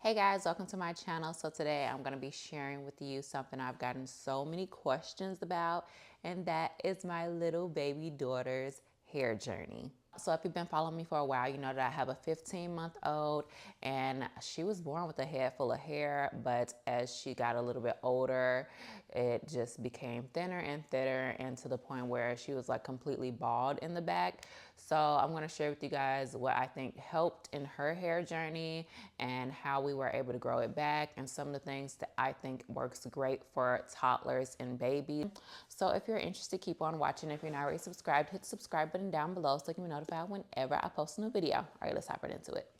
Hey guys, welcome to my channel. So today I'm going to be sharing with you something I've gotten so many questions about, and that is my little baby daughter's hair journey. So if you've been following me for a while, you know that I have a 15-month-old and she was born with a head full of hair, but as she got a little bit older, it just became thinner and thinner, and to the point where she was like completely bald in the back. So I'm going to share with you guys what I think helped in her hair journey and how we were able to grow it back, and some of the things that I think works great for toddlers and babies. So if you're interested, keep on watching. If you're not already subscribed, hit the subscribe button down below so you can be notified whenever I post a new video. All right, let's hop right into it.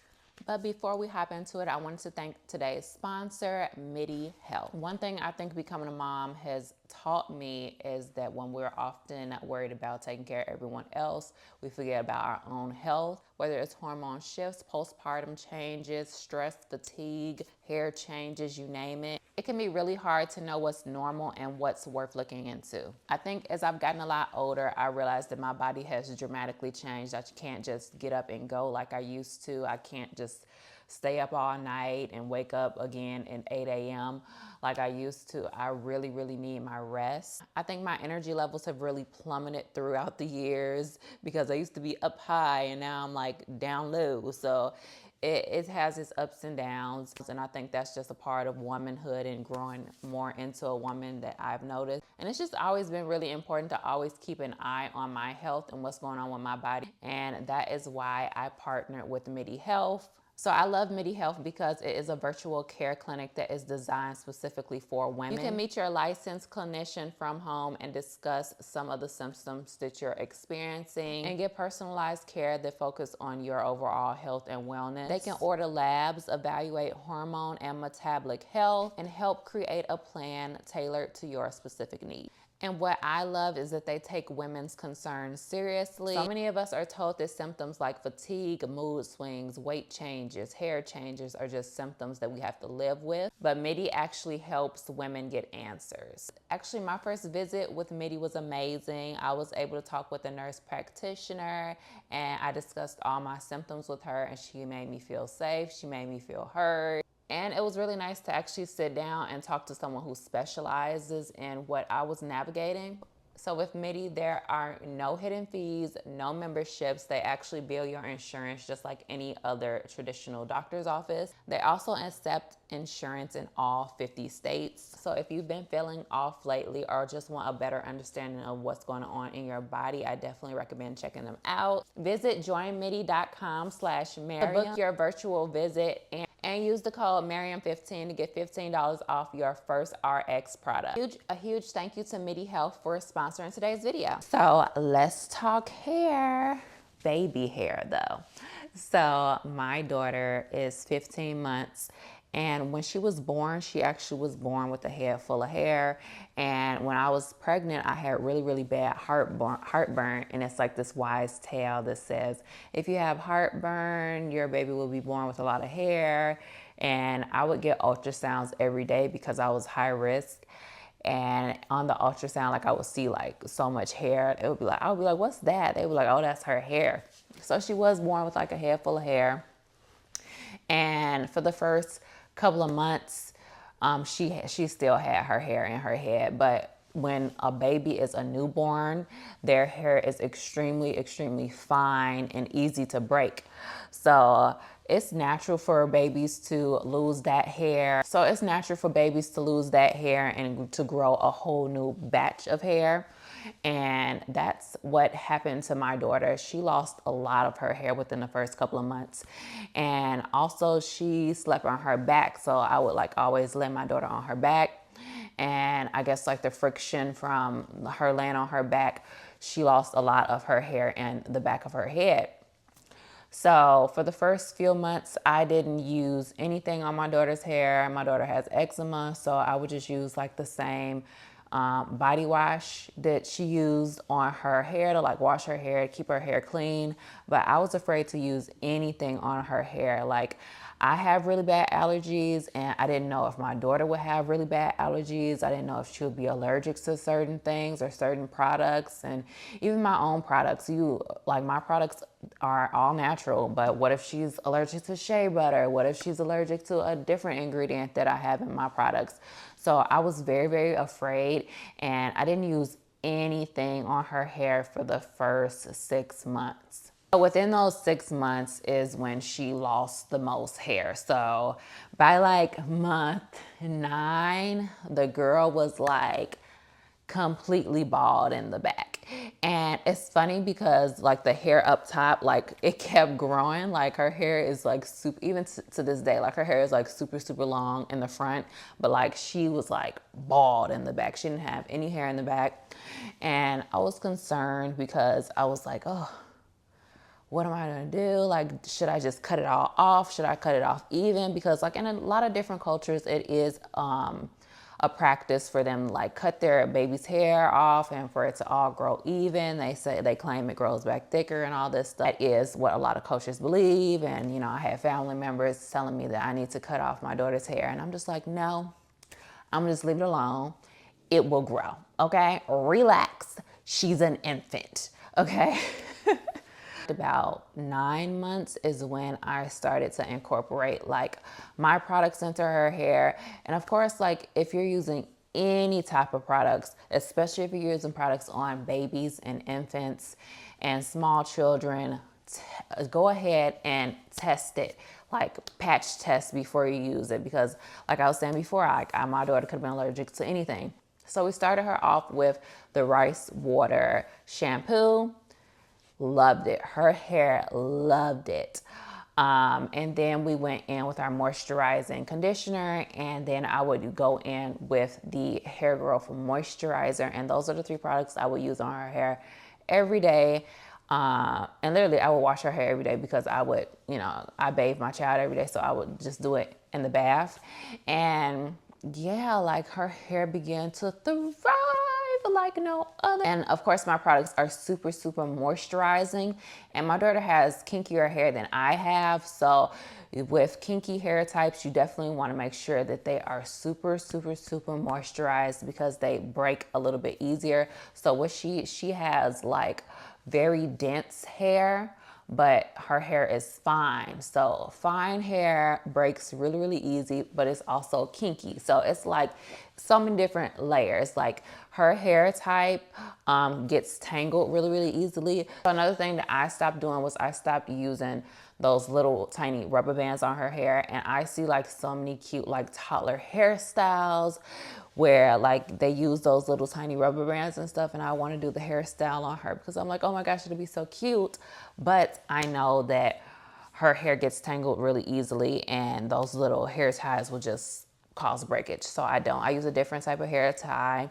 But before we hop into it, I wanted to thank today's sponsor, MIDI Health. One thing I think becoming a mom has taught me is that when we're often worried about taking care of everyone else, we forget about our own health. Whether it's hormone shifts, postpartum changes, stress, fatigue, hair changes, you name it. It can be really hard to know what's normal and what's worth looking into. I think as I've gotten a lot older, I realized that my body has dramatically changed. I can't just get up and go like I used to. I can't just stay up all night and wake up again at 8 a.m. like I used to. I really need my rest. I think my energy levels have really plummeted throughout the years because I used to be up high and now I'm like down low. So it has its ups and downs, and I think that's just a part of womanhood and growing more into a woman that I've noticed. And it's just always been really important to always keep an eye on my health and what's going on with my body, and that is why I partnered with MIDI Health. So I love MIDI Health because it is a virtual care clinic that is designed specifically for women. You can meet your licensed clinician from home and discuss some of the symptoms that you're experiencing and get personalized care that focus on your overall health and wellness. They can order labs, evaluate hormone and metabolic health, and help create a plan tailored to your specific needs. And what I love is that they take women's concerns seriously. So many of us are told that symptoms like fatigue, mood swings, weight changes, hair changes are just symptoms that we have to live with. But MIDI actually helps women get answers. Actually, my first visit with MIDI was amazing. I was able to talk with a nurse practitioner and I discussed all my symptoms with her, and she made me feel safe. She made me feel heard. And it was really nice to actually sit down and talk to someone who specializes in what I was navigating. So with MIDI, there are no hidden fees, no memberships. They actually bill your insurance just like any other traditional doctor's office. They also accept insurance in all 50 states. So if you've been feeling off lately or just want a better understanding of what's going on in your body, I definitely recommend checking them out. Visit joinmidi.com/Maryam to book your virtual visit and use the code Maryam15 to get $15 off your first RX product. A huge thank you to MIDI Health for sponsoring today's video. So let's talk hair. Baby hair though. So my daughter is 15 months. And when she was born, she actually was born with a head full of hair. And when I was pregnant, I had really bad heartburn. And it's like this wise tale that says, if you have heartburn, your baby will be born with a lot of hair. And I would get ultrasounds every day because I was high risk. And on the ultrasound, like I would see like so much hair. I would be like, what's that? They would be like, oh, that's her hair. So she was born with like a head full of hair. And for the first couple of months, she still had her hair in her head. But when a baby is a newborn, their hair is extremely fine and easy to break. So it's natural for babies to lose that hair. And to grow a whole new batch of hair. And that's what happened to my daughter. She lost a lot of her hair within the first couple of months. And also she slept on her back. So I would like always lay my daughter on her back. And I guess like the friction from her laying on her back, she lost a lot of her hair in the back of her head. So for the first few months, I didn't use anything on my daughter's hair. My daughter has eczema, so I would just use like the same body wash that she used on her hair to like wash her hair, keep her hair clean. But I was afraid to use anything on her hair. Like I have really bad allergies, and I didn't know if my daughter would have really bad allergies. I didn't know if she would be allergic to certain things or certain products, and even my own products. Like my products are all natural, but what if she's allergic to shea butter? What if she's allergic to a different ingredient that I have in my products? So I was very, very afraid, and I didn't use anything on her hair for the first 6 months. So within those 6 months is when she lost the most hair. So by like month 9, the girl was like completely bald in the back. And it's funny because like the hair up top, like it kept growing. Like her hair is like super, even to this day, like her hair is like super, super long in the front, but like she was like bald in the back. She didn't have any hair in the back. And I was concerned because I was like, oh, what am I gonna do? Like, should I just cut it all off? Should I cut it off even? Because like in a lot of different cultures, it is a practice for them to like cut their baby's hair off and for it to all grow even. They claim it grows back thicker and all this stuff. That is what a lot of cultures believe. And you know, I had family members telling me that I need to cut off my daughter's hair, and I'm just like, no, I'm gonna just leave it alone. It will grow, okay? Relax. She's an infant, okay? About 9 months is when I started to incorporate like my products into her hair. And of course, like if you're using any type of products, especially if you're using products on babies and infants and small children, go ahead and test it, like patch test before you use it, because like I was saying before, my daughter could have been allergic to anything. So we started her off with the rice water shampoo. Loved it. Her hair loved it. And then we went in with our moisturizing conditioner, and then I would go in with the hair growth moisturizer. And those are the 3 products I would use on her hair every day. And literally I would wash her hair every day because I would, I bathe my child every day. So I would just do it in the bath. And yeah, like her hair began to thrive like no other. And of course my products are super, super moisturizing, and my daughter has kinkier hair than I have. So with kinky hair types, you definitely want to make sure that they are super, super, super moisturized because they break a little bit easier. So what she has like very dense hair, but her hair is fine. So fine hair breaks really, really easy, but it's also kinky. So it's like so many different layers. Like her hair type gets tangled really, really easily. So another thing that I stopped doing was I stopped using those little tiny rubber bands on her hair. And I see like so many cute like toddler hairstyles where like they use those little tiny rubber bands and stuff, and I want to do the hairstyle on her because I'm like, oh my gosh, it'll be so cute. But I know that her hair gets tangled really easily, and those little hair ties will just cause breakage. So I don't. I use a different type of hair tie.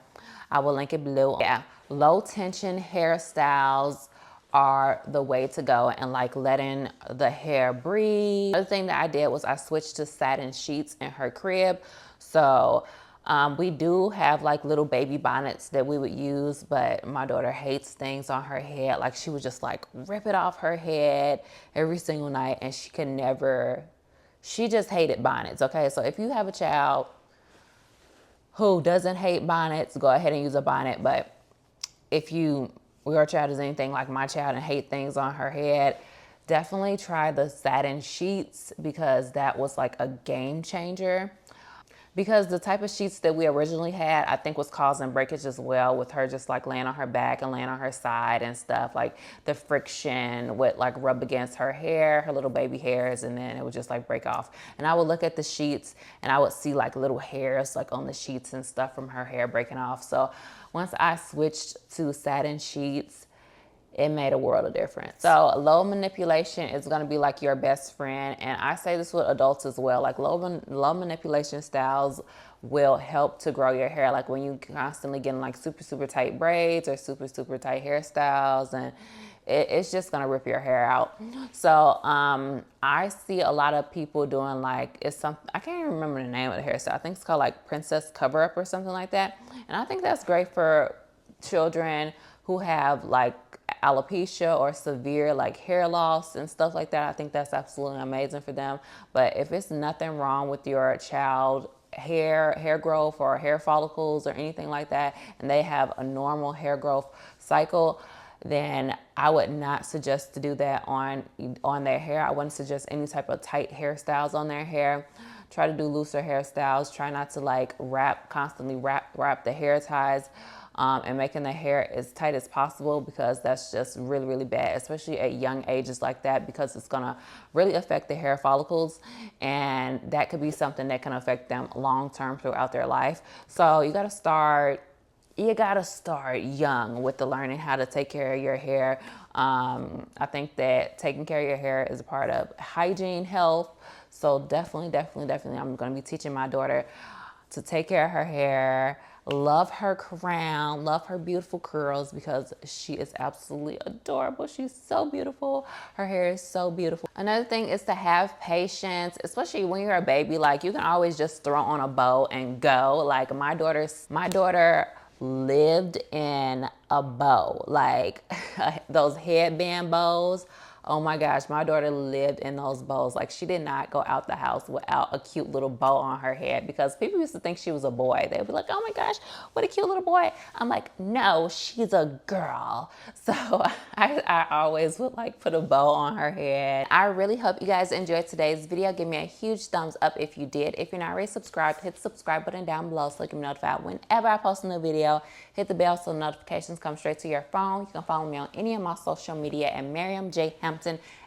I will link it below. Yeah, low tension hairstyles are the way to go, and like letting the hair breathe. Another thing that I did was I switched to satin sheets in her crib. So we do have like little baby bonnets that we would use, but my daughter hates things on her head. Like she would just like rip it off her head every single night, and she just hated bonnets, okay? So if you have a child who doesn't hate bonnets, go ahead and use a bonnet. But if your child is anything like my child and hate things on her head, definitely try the satin sheets, because that was like a game changer. Because the type of sheets that we originally had, I think was causing breakage as well, with her just like laying on her back and laying on her side and stuff. Like the friction would like rub against her hair, her little baby hairs, and then it would just like break off. And I would look at the sheets and I would see like little hairs like on the sheets and stuff from her hair breaking off. So once I switched to satin sheets, it made a world of difference. So low manipulation is going to be like your best friend. And I say this with adults as well. Like low manipulation styles will help to grow your hair. Like when you constantly getting like super, super tight braids or super, super tight hairstyles, and it's just going to rip your hair out. So I see a lot of people doing like, I can't even remember the name of the hairstyle. I think it's called like Princess Cover Up or something like that. And I think that's great for children who have like alopecia or severe like hair loss and stuff like that, I think that's absolutely amazing for them. But if it's nothing wrong with your child hair growth or hair follicles or anything like that, and they have a normal hair growth cycle, then I would not suggest to do that on their hair. I wouldn't suggest any type of tight hairstyles on their hair. Try to do looser hairstyles. Try not to like constantly wrap the hair ties and making the hair as tight as possible, because that's just really, really bad, especially at young ages like that, because it's gonna really affect the hair follicles, and that could be something that can affect them long term throughout their life. So you gotta start young with the learning how to take care of your hair. I think that taking care of your hair is a part of hygiene, health. So definitely, I'm going to be teaching my daughter to take care of her hair, love her crown, love her beautiful curls, because she is absolutely adorable. She's so beautiful. Her hair is so beautiful. Another thing is to have patience, especially when you're a baby. Like, you can always just throw on a bow and go. Like my daughter lived in a bow, like those headband bows. Oh my gosh, my daughter lived in those bows. Like, she did not go out the house without a cute little bow on her head, because people used to think she was a boy. They would be like, oh my gosh, what a cute little boy. I'm like, no, she's a girl. So I always would like put a bow on her head. I really hope you guys enjoyed today's video. Give me a huge thumbs up if you did. If you're not already subscribed, hit the subscribe button down below so you can be notified whenever I post a new video. Hit the bell so notifications come straight to your phone. You can follow me on any of my social media at Maryam J. Hampton,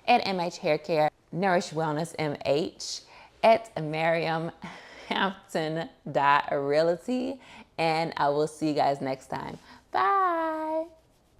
at MH Hair Care, Nourish Wellness MH, at MaryamHampton.realty, and I will see you guys next time. Bye.